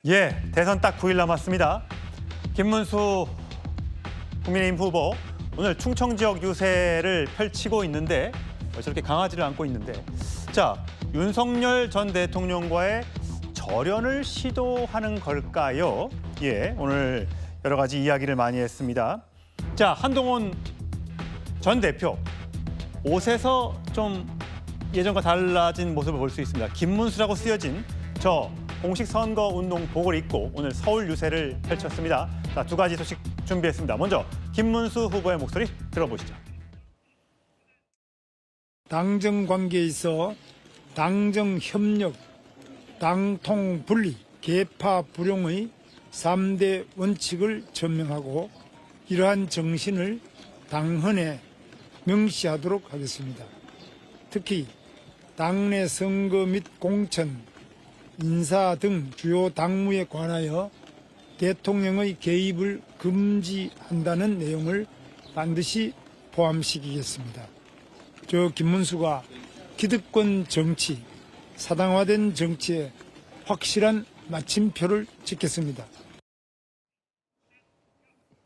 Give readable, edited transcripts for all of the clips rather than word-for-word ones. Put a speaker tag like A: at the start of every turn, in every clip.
A: 예, 대선 딱 9일 남았습니다. 김문수 국민의힘 후보 오늘 충청 지역 유세를 펼치고 있는데 저렇게 강아지를 안고 있는데 자, 윤석열 전 대통령과의 절연을 시도하는 걸까요? 예, 오늘 여러 가지 이야기를 많이 했습니다. 자, 한동훈 전 대표 옷에서 좀 예전과 달라진 모습을 볼 수 있습니다. 김문수라고 쓰여진 저 공식 선거운동복을 입고 오늘 서울 유세를 펼쳤습니다. 자, 두 가지 소식 준비했습니다. 먼저 김문수 후보의 목소리 들어보시죠.
B: 당정 관계에 있어 당정 협력, 당통 분리, 계파 불용의 3대 원칙을 전명하고 이러한 정신을 당헌에 명시하도록 하겠습니다. 특히 당내 선거 및 공천, 인사 등 주요 당무에 관하여 대통령의 개입을 금지한다는 내용을 반드시 포함시키겠습니다. 저 김문수가 기득권 정치, 사당화된 정치에 확실한 마침표를 찍겠습니다.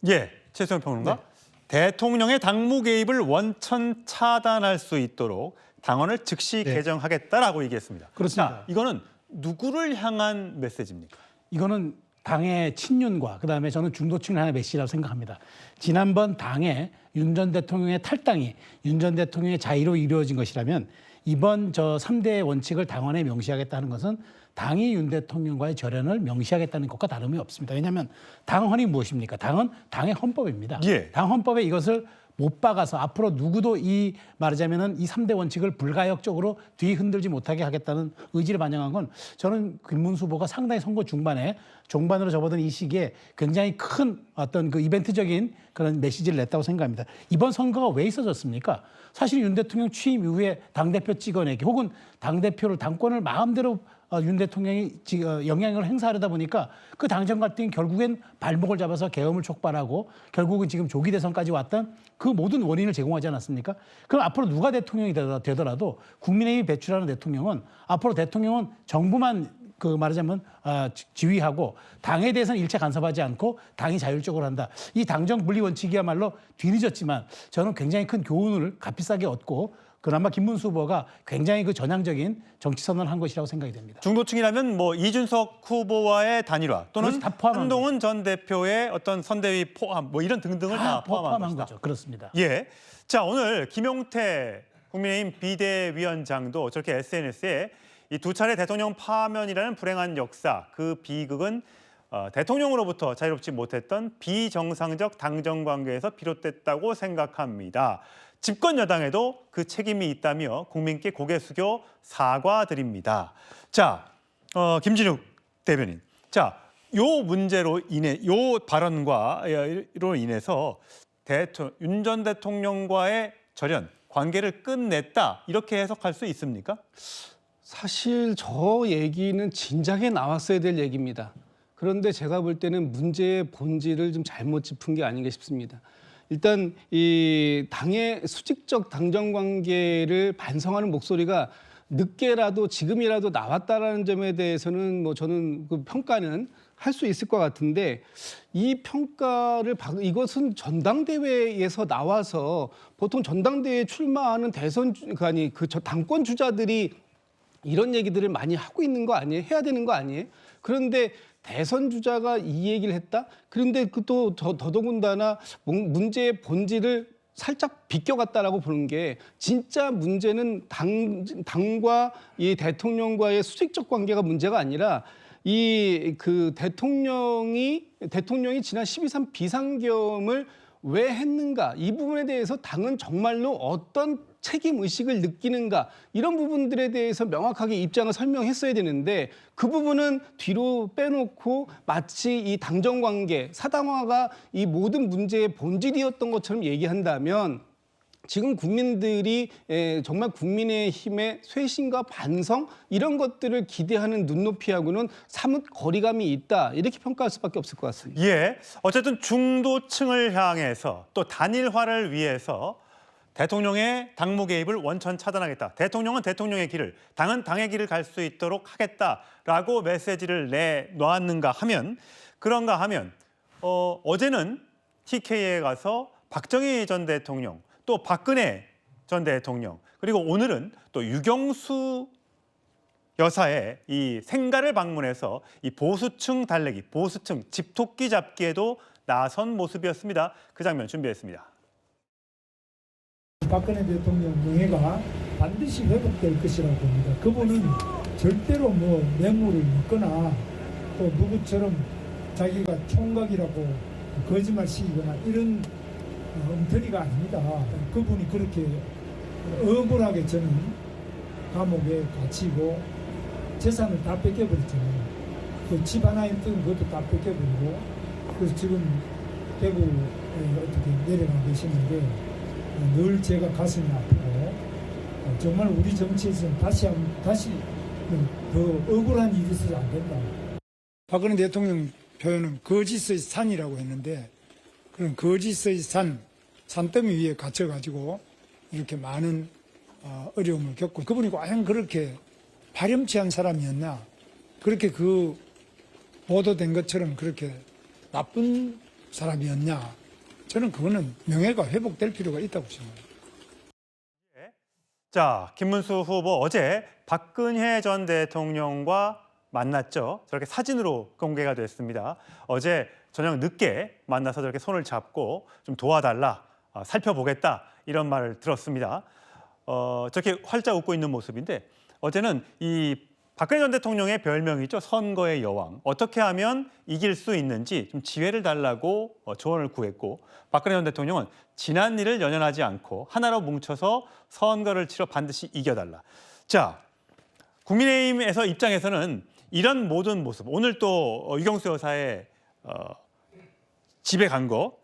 A: 예, 최수영 평론가.
C: 네.
A: 대통령의 당무 개입을 원천 차단할 수 있도록 당헌을 즉시
C: 네.
A: 개정하겠다라고 얘기했습니다.
C: 그렇습니다.
A: 자, 이거는 누구를 향한 메시지입니까?
C: 이거는 당의 친윤과 그다음에 저는 중도층을 하나의 메시지라고 생각합니다. 지난번 당의 윤 전 대통령의 탈당이 윤 전 대통령의 자의로 이루어진 것이라면 이번 저 3대 원칙을 당헌에 명시하겠다는 것은 당이 윤 대통령과의 절연을 명시하겠다는 것과 다름이 없습니다. 왜냐하면 당헌이 무엇입니까? 당은 당의 헌법입니다.
A: 예.
C: 당 헌법에 이것을 못 박아서 앞으로 누구도 이 말하자면은 이 3대 원칙을 불가역적으로 뒤흔들지 못하게 하겠다는 의지를 반영한 건 저는 김문수 후보가 상당히 선거 중반에 종반으로 접어든 이 시기에 굉장히 큰 어떤 그 이벤트적인 그런 메시지를 냈다고 생각합니다. 이번 선거가 왜 있어졌습니까? 사실 윤 대통령 취임 이후에 당대표 찍어내기 혹은 당대표를 당권을 마음대로 윤 대통령이 영향력을 행사하려다 보니까 그 당정 갈등이 결국엔 발목을 잡아서 계엄을 촉발하고 결국은 지금 조기 대선까지 왔던 그 모든 원인을 제공하지 않았습니까? 그럼 앞으로 누가 대통령이 되더라도 국민의힘이 배출하는 대통령은 앞으로 대통령은 정부만 그 말하자면 지휘하고 당에 대해서는 일체 간섭하지 않고 당이 자율적으로 한다. 이 당정 분리 원칙이야말로 뒤늦었지만 저는 굉장히 큰 교훈을 값비싸게 얻고 그나마 김문수 후보가 굉장히 그 전향적인 정치 선언을 한 것이라고 생각이 됩니다.
A: 중도층이라면 뭐 이준석 후보와의 단일화 또는
C: 그렇지, 다 포함한
A: 한동훈 전 대표의 어떤 선대위 포함 뭐 이런 등등을 다 포함한 것이다.
C: 거죠. 그렇습니다.
A: 예. 자, 오늘 김용태 국민의힘 비대위원장도 저렇게 SNS에 이 두 차례 대통령 파면이라는 불행한 역사, 그 비극은 대통령으로부터 자유롭지 못했던 비정상적 당정 관계에서 비롯됐다고 생각합니다. 집권 여당에도 그 책임이 있다며 국민께 고개 숙여 사과드립니다. 자, 김진욱 대변인. 자, 요 문제로 인해 요 발언과로 인해서 윤 전 대통령과의 절연 관계를 끝냈다 이렇게 해석할 수 있습니까?
D: 사실 저 얘기는 진작에 나왔어야 될 얘기입니다. 그런데 제가 볼 때는 문제의 본질을 좀 잘못 짚은 게 아닌가 싶습니다. 일단 이 당의 수직적 당정 관계를 반성하는 목소리가 늦게라도 지금이라도 나왔다라는 점에 대해서는 뭐 저는 그 평가는 할 수 있을 것 같은데 이 평가를 이것은 전당대회에서 나와서 보통 전당대회에 출마하는 당권 주자들이 이런 얘기들을 많이 하고 있는 거 아니에요? 해야 되는 거 아니에요? 그런데 대선 주자가 이 얘기를 했다? 그런데 또 더더군다나 문제의 본질을 살짝 비껴갔다라고 보는 게 진짜 문제는 당과 이 대통령과의 수직적 관계가 문제가 아니라 이 그 대통령이 지난 12.3 비상계엄을 왜 했는가 이 부분에 대해서 당은 정말로 어떤 책임 의식을 느끼는가 이런 부분들에 대해서 명확하게 입장을 설명했어야 되는데 그 부분은 뒤로 빼놓고 마치 이 당정 관계 사당화가 이 모든 문제의 본질이었던 것처럼 얘기한다면 지금 국민들이 정말 국민의힘의 쇄신과 반성 이런 것들을 기대하는 눈높이하고는 사뭇 거리감이 있다 이렇게 평가할 수밖에 없을 것 같습니다.
A: 예, 어쨌든 중도층을 향해서 또 단일화를 위해서 대통령의 당무 개입을 원천 차단하겠다. 대통령은 대통령의 길을, 당은 당의 길을 갈 수 있도록 하겠다라고 메시지를 내놓았는가 하면 그런가 하면 어제는 TK에 가서 박정희 전 대통령 또 박근혜 전 대통령 그리고 오늘은 또 유경수 여사의 이 생가를 방문해서 이 보수층 달래기, 보수층 집토끼 잡기에도 나선 모습이었습니다. 그 장면 준비했습니다.
B: 박근혜 대통령 명예가 반드시 회복될 것이라고 봅니다. 그분은 절대로 뭐 뇌물을 먹거나 또 누구처럼 자기가 총각이라고 거짓말 시키거나 이런 엉터리가 아닙니다. 그분이 그렇게 억울하게 저는 감옥에 갇히고 재산을 다 뺏겨버렸잖아요. 그 집 하나 있던 것도 다 뺏겨버리고 그래서 지금 대구에 어떻게 내려가 계시는데 늘 제가 가슴이 아프고 정말 우리 정치에서는 다시 더 억울한 일이 있어서 안 된다. 박근혜 대통령 표현은 거짓의 산이라고 했는데 그런 거짓의 산더미 위에 갇혀가지고 이렇게 많은 어려움을 겪고 그분이 과연 그렇게 파렴치한 사람이었나 그렇게 그 보도된 것처럼 그렇게 나쁜 사람이었냐 저는 그거는 명예가 회복될 필요가 있다고 생각합니다.
A: 자, 김문수 후보 어제 박근혜 전 대통령과 만났죠. 저렇게 사진으로 공개가 됐습니다. 어제 저녁 늦게 만나서 저렇게 손을 잡고 좀 도와달라, 살펴보겠다 이런 말을 들었습니다. 저렇게 활짝 웃고 있는 모습인데 어제는 이 박근혜 전 대통령의 별명이죠. 선거의 여왕. 어떻게 하면 이길 수 있는지 좀 지혜를 달라고 조언을 구했고 박근혜 전 대통령은 지난 일을 연연하지 않고 하나로 뭉쳐서 선거를 치러 반드시 이겨달라. 자, 국민의힘에서 입장에서는 이런 모든 모습, 오늘 또 유경수 여사의 집에 간 거,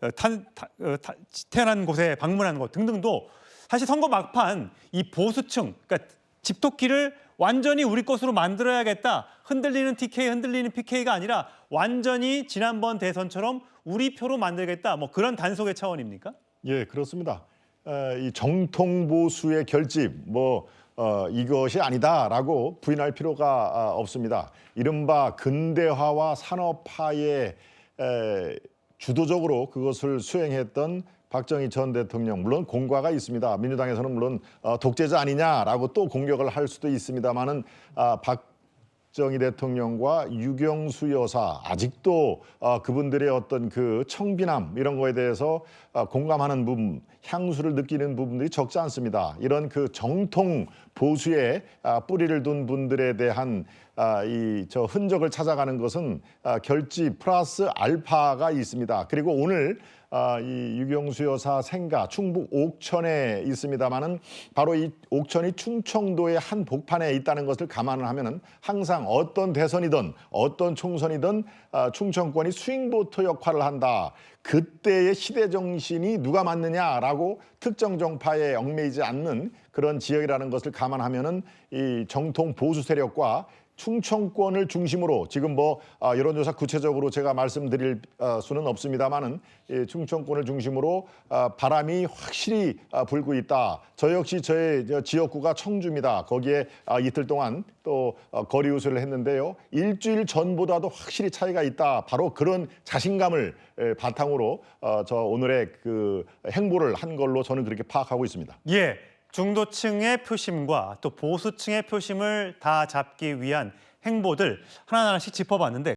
A: 태어난 곳에 방문한 거 등등도 사실 선거 막판 이 보수층, 그러니까 집토끼를 완전히 우리 것으로 만들어야겠다. 흔들리는 TK, 흔들리는 PK가 아니라 완전히 지난번 대선처럼 우리 표로 만들겠다. 뭐 그런 단속의 차원입니까?
E: 예, 그렇습니다. 이 정통 보수의 결집, 이것이 아니다라고 부인할 필요가 없습니다. 이른바 근대화와 산업화에 주도적으로 그것을 수행했던 박정희 전 대통령, 물론 공과가 있습니다. 민주당에서는 물론 독재자 아니냐라고 또 공격을 할 수도 있습니다만은 박정희 대통령과 유경수 여사 아직도 그분들의 어떤 그 청빈함 이런 거에 대해서 공감하는 부분, 향수를 느끼는 부분들이 적지 않습니다. 이런 그 정통 보수에 뿌리를 둔 분들에 대한 저 흔적을 찾아가는 것은 결집 플러스 알파가 있습니다. 그리고 오늘 이 유경수 여사 생가 충북 옥천에 있습니다만은 바로 이 옥천이 충청도의 한 복판에 있다는 것을 감안을 하면은 항상 어떤 대선이든 어떤 총선이든 충청권이 스윙보트 역할을 한다. 그때의 시대 정신이 누가 맞느냐라고 특정 정파에 얽매이지 않는 그런 지역이라는 것을 감안하면은 이 정통 보수 세력과 충청권을 중심으로 지금 여론조사 구체적으로 제가 말씀드릴 수는 없습니다만은 충청권을 중심으로 바람이 확실히 불고 있다. 저 역시 저의 지역구가 청주입니다. 거기에 이틀 동안 또 거리 유세를 했는데요. 일주일 전보다도 확실히 차이가 있다. 바로 그런 자신감을 바탕으로 저 오늘의 그 행보를 한 걸로 저는 그렇게 파악하고 있습니다.
A: 예. 중도층의 표심과 또 보수층의 표심을 다 잡기 위한 행보들 하나하나씩 짚어봤는데